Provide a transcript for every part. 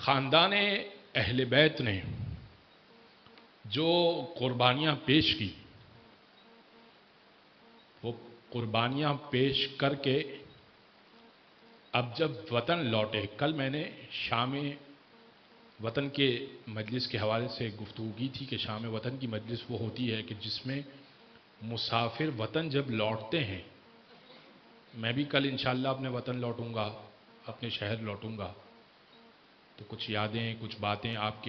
خاندان اہل بیت نے جو قربانیاں پیش کی، وہ قربانیاں پیش کر کے اب جب وطن لوٹے، کل میں نے شام وطن کے مجلس کے حوالے سے گفتگو کی تھی کہ شام وطن کی مجلس وہ ہوتی ہے کہ جس میں مسافر وطن جب لوٹتے ہیں، میں بھی کل انشاءاللہ اپنے وطن لوٹوں گا، اپنے شہر لوٹوں گا، تو کچھ یادیں، کچھ باتیں آپ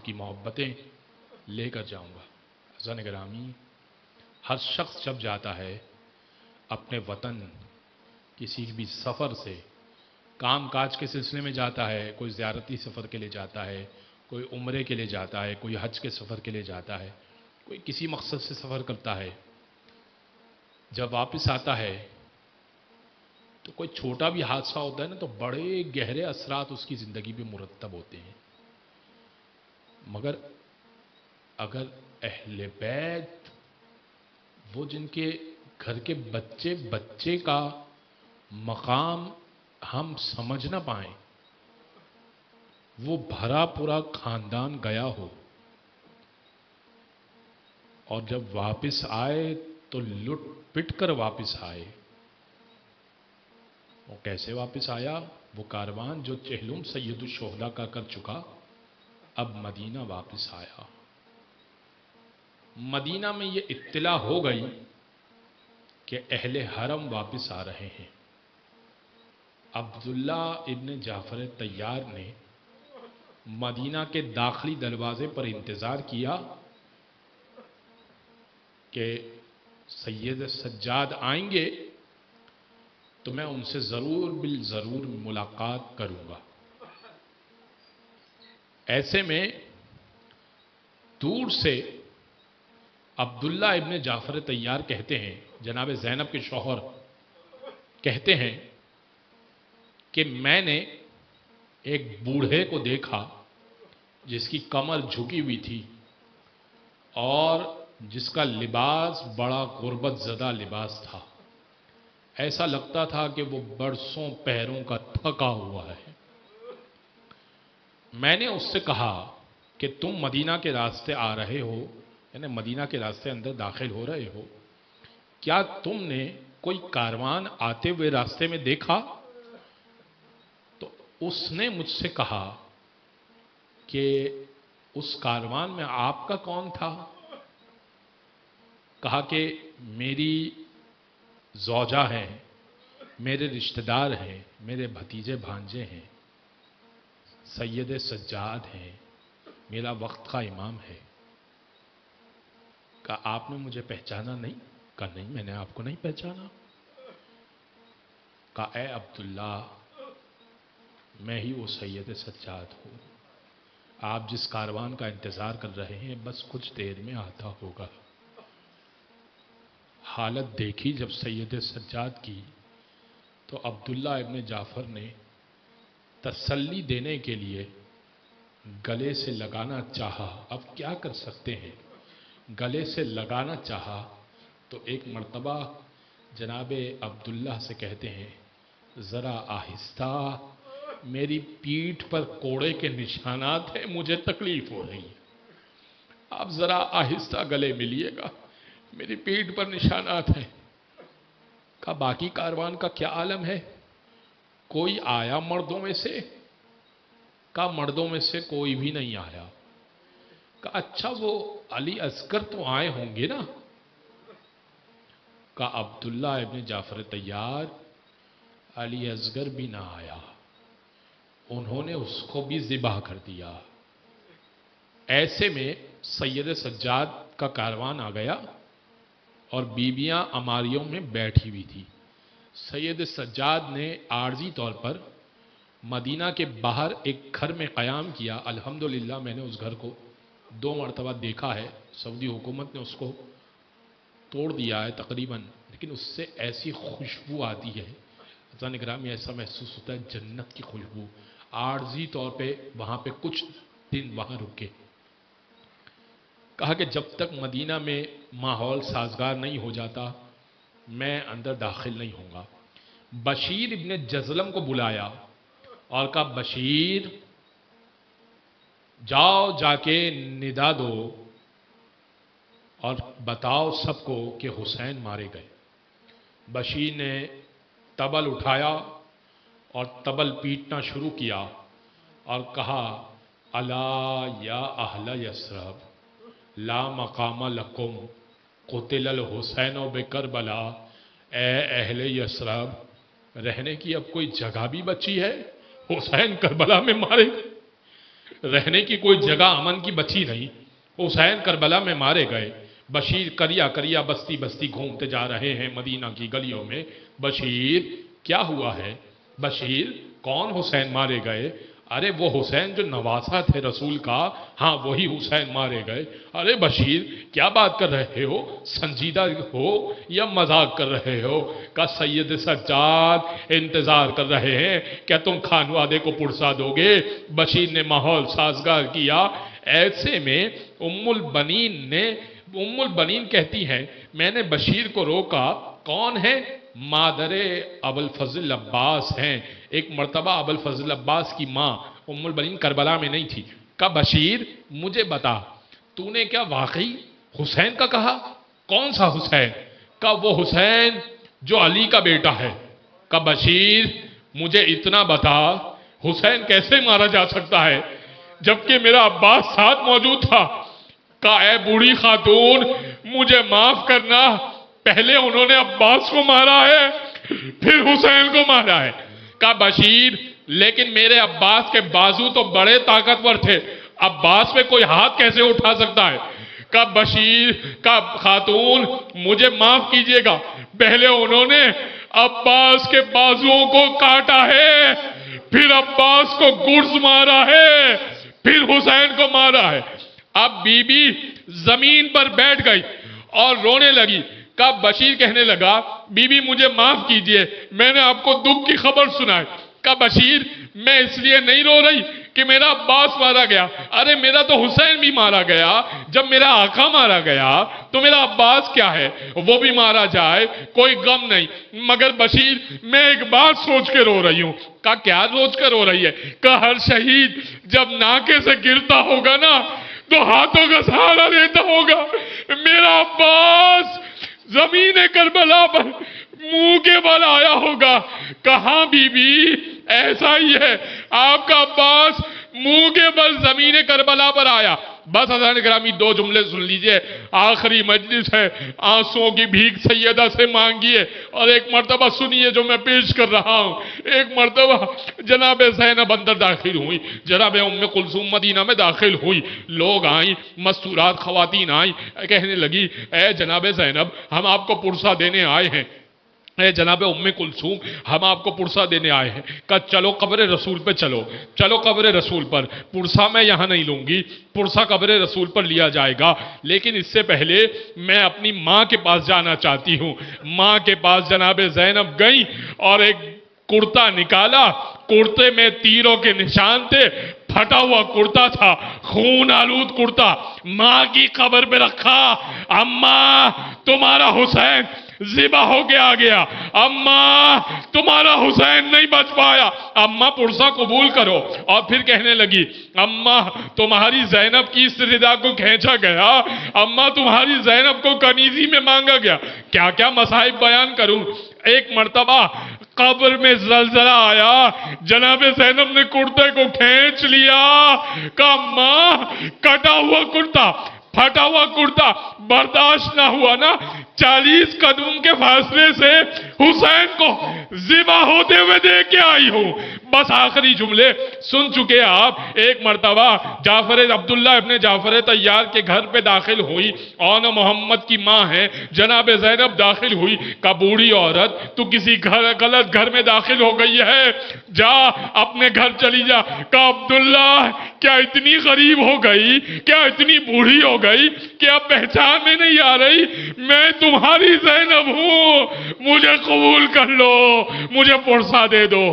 کی محبتیں لے کر جاؤں گا۔ عزیزان گرامی، ہر شخص جب جاتا ہے اپنے وطن کسی بھی سفر سے، کام کاج کے سلسلے میں جاتا ہے، کوئی زیارتی سفر کے لیے جاتا ہے، کوئی عمرے کے لیے جاتا ہے، کوئی حج کے سفر کے لیے جاتا ہے، کوئی کسی مقصد سے سفر کرتا ہے، جب واپس آتا ہے تو کوئی چھوٹا بھی حادثہ ہوتا ہے نا تو بڑے گہرے اثرات اس کی زندگی پہ مرتب ہوتے ہیں۔ مگر اگر اہل بیت، وہ جن کے گھر کے بچے بچے کا مقام ہم سمجھ نہ پائیں، وہ بھرا پورا خاندان گیا ہو اور جب واپس آئے تو لٹ پٹ کر واپس آئے، وہ کیسے واپس آیا؟ وہ کاروان جو چہلم سید الشہداء کا کر چکا، اب مدینہ واپس آیا۔ مدینہ میں یہ اطلاع ہو گئی کہ اہل حرم واپس آ رہے ہیں۔ عبداللہ ابن جعفر طیار نے مدینہ کے داخلی دروازے پر انتظار کیا کہ سید سجاد آئیں گے تو میں ان سے ضرور بالضرور ملاقات کروں گا۔ ایسے میں دور سے عبداللہ ابن جعفر طیار کہتے ہیں، جناب زینب کے شوہر کہتے ہیں کہ میں نے ایک بوڑھے کو دیکھا جس کی کمر جھکی ہوئی تھی اور جس کا لباس بڑا غربت زدہ لباس تھا، ایسا لگتا تھا کہ وہ برسوں پہروں کا تھکا ہوا ہے۔ میں نے اس سے کہا کہ تم مدینہ کے راستے آ رہے ہو، یعنی مدینہ کے راستے اندر داخل ہو رہے ہو، کیا تم نے کوئی کاروان آتے ہوئے راستے میں دیکھا؟ تو اس نے مجھ سے کہا کہ اس کاروان میں آپ کا کون تھا؟ کہا کہ میری زوجہ ہیں، میرے رشتہ دار ہیں، میرے بھتیجے بھانجے ہیں، سید سجاد ہیں، میرا وقت کا امام ہے۔ کہا آپ نے مجھے پہچانا نہیں؟ کہا نہیں، میں نے آپ کو نہیں پہچانا۔ کہا اے عبداللہ، میں ہی وہ سید سجاد ہوں، آپ جس کاروان کا انتظار کر رہے ہیں بس کچھ دیر میں آتا ہوگا۔ حالت دیکھی جب سید سجاد کی تو عبداللہ ابن جعفر نے تسلی دینے کے لیے گلے سے لگانا چاہا، اب کیا کر سکتے ہیں، گلے سے لگانا چاہا تو ایک مرتبہ جناب عبداللہ سے کہتے ہیں ذرا آہستہ، میری پیٹھ پر کوڑے کے نشانات ہیں، مجھے تکلیف ہو رہی ہے، آپ ذرا آہستہ گلے ملیے گا، میری پیٹھ پر نشانات ہیں۔ کہا باقی کاروان کا کیا عالم ہے؟ کوئی آیا مردوں میں سے؟ کہا مردوں میں سے کوئی بھی نہیں آیا۔ کہا اچھا وہ علی اصغر تو آئے ہوں گے نا؟ کہا عبداللہ ابن جعفر طیار، علی اصغر بھی نہ آیا، انہوں نے اس کو بھی ذبح کر دیا۔ ایسے میں سید سجاد کا کاروان آ گیا اور بیویاں اماریوں میں بیٹھی ہوئی تھی۔ سید سجاد نے عارضی طور پر مدینہ کے باہر ایک گھر میں قیام کیا۔ الحمدللہ میں نے اس گھر کو 2 مرتبہ دیکھا ہے، سعودی حکومت نے اس کو توڑ دیا ہے تقریباً، لیکن اس سے ایسی خوشبو آتی ہے، عزیزان گرامی، ایسا محسوس ہوتا ہے جنت کی خوشبو۔ عارضی طور پہ وہاں پہ کچھ دن وہاں رکے۔ کہا کہ جب تک مدینہ میں ماحول سازگار نہیں ہو جاتا میں اندر داخل نہیں ہوں گا۔ بشیر ابن جزلم کو بلایا اور کہا بشیر، جاؤ جا کے ندا دو اور بتاؤ سب کو کہ حسین مارے گئے۔ بشیر نے تبل اٹھایا اور تبل پیٹنا شروع کیا اور کہا الا یا اہل یثرب لا مقام لکم قتل الحسین بکربلا، اے اہل یثرب رہنے کی اب کوئی جگہ بھی بچی ہے؟ حسین کربلا میں مارے گئے، رہنے کی کوئی جگہ امن کی بچی نہیں، حسین کربلا میں مارے گئے۔ بشیر کریا کریا بستی بستی گھومتے جا رہے ہیں مدینہ کی گلیوں میں۔ بشیر کیا ہوا ہے؟ بشیر کون حسین مارے گئے؟ ارے وہ حسین جو نواسا تھے رسول کا، ہاں وہی حسین مارے گئے۔ ارے بشیر کیا بات کر رہے ہو؟ سنجیدہ ہو یا مذاق کر رہے ہو؟ کہ سید سجاد انتظار کر رہے ہیں، کیا تم خانوادے کو پرسا دو گے؟ بشیر نے ماحول سازگار کیا۔ ایسے میں ام البنین کہتی ہیں میں نے بشیر کو روکا، کون ہے؟ مادر ابوالفضل عباس ہیں۔ ایک مرتبہ ابوالفضل عباس کی ماں ام البنین کربلا میں نہیں تھی۔ کہا بشیر مجھے بتا تو نے کیا واقعی حسین کا کہا؟ کون سا حسین؟ کہا وہ حسین جو علی کا بیٹا ہے۔ کہا بشیر مجھے اتنا بتا حسین کیسے مارا جا سکتا ہے جبکہ میرا عباس ساتھ موجود تھا؟ کہا اے بوڑھی خاتون مجھے معاف کرنا، پہلے انہوں نے عباس کو مارا ہے پھر حسین کو مارا ہے۔ کہا بشیر لیکن میرے عباس کے بازو تو بڑے طاقتور تھے، عباس پہ کوئی ہاتھ کیسے اٹھا سکتا ہے؟ کہا بشیر کہا خاتون مجھے معاف کیجئے گا، پہلے انہوں نے عباس کے بازوؤں کو کاٹا ہے، پھر عباس کو گرز مارا ہے، پھر حسین کو مارا ہے۔ اب بی بی زمین پر بیٹھ گئی اور رونے لگی۔ کہا بشیر کہنے لگا بی بی مجھے معاف کیجئے، میں نے آپ کو دکھ کی خبر سنائی۔ کہا بشیر میں اس لیے نہیں رو رہی کہ میرا عباس مارا گیا، ارے میرا تو حسین بھی مارا گیا، جب میرا آقا مارا گیا تو میرا عباس کیا ہے، وہ بھی مارا جائے کوئی غم نہیں، مگر بشیر میں ایک بات سوچ کے رو رہی ہوں۔ کہا کیا سوچ کر رو رہی ہے؟ کہا ہر شہید جب ناکے سے گرتا ہوگا نا تو ہاتھوں کا سہارا لیتا ہوگا، میرا عباس زمین کربلا پر منہ کے بل آیا ہوگا۔ کہاں بی بی ایسا ہی ہے، آپ کا عباس منہ کے بل زمین کربلا پر آیا۔ بس حضرات گرامی دو جملے سن لیجئے، آخری مجلس ہے، آنسوں کی بھیک سیدہ سے مانگیے، اور ایک مرتبہ سنیے جو میں پیش کر رہا ہوں۔ ایک مرتبہ جناب زینب اندر داخل ہوئی، جناب ام کلثوم مدینہ میں داخل ہوئی، لوگ آئیں، مستورات خواتین آئیں، کہنے لگی اے جناب زینب ہم آپ کو پرسہ دینے آئے ہیں، اے جناب ام کلثوم ہم آپ کو پرسہ دینے آئے ہیں۔ کہا چلو قبر رسول پہ چلو، چلو قبر رسول پر، پرسہ میں یہاں نہیں لوں گی، پرسہ قبر رسول پر لیا جائے گا، لیکن اس سے پہلے میں اپنی ماں کے پاس جانا چاہتی ہوں۔ ماں کے پاس جناب زینب گئیں اور ایک کرتا نکالا، کرتے میں تیروں کے نشان تھے، پھٹا ہوا کرتا تھا، خون آلود کرتا، ماں کی قبر پہ رکھا۔ اماں تمہارا حسین ذبح ہو کے آ گیا، اماں تمہارا حسین نہیں بچ پایا، اماں پرسہ قبول کرو۔ اور پھر کہنے لگی اماں تمہاری زینب کی اس ردا کو کھینچا گیا، اماں تمہاری زینب کو کنیزی میں مانگا گیا۔ کیا کیا مصائب بیان کروں۔ ایک مرتبہ قبر میں زلزلہ آیا، جناب زینب نے کرتے کو کھینچ لیا، کہا ماں کٹا ہوا کرتا، پھٹا ہوا کرتا برداشت نہ ہوا نا، 40 قدم کے فاصلے سے حسین کو ذبح ہوتے ہوئے دیکھ کے آئی ہوں۔ بس آخری جملے سن چکے آپ۔ ایک مرتبہ عبداللہ ابن جعفر طیار کے گھر پہ داخل ہوئی، اور محمد کی ماں ہے جناب زینب داخل ہوئی۔ کہا بوڑھی عورت تو کسی غلط گھر میں داخل ہو گئی ہے، جا اپنے گھر چلی جا۔ کہا عبداللہ کیا اتنی غریب ہو گئی، کیا اتنی بوڑھی ہو گئی کہ اب پہچان میں نہیں آ رہی؟ میں تمہاری زینب ہوں، مجھے قبول کر لو، مجھے پرسہ دے دو۔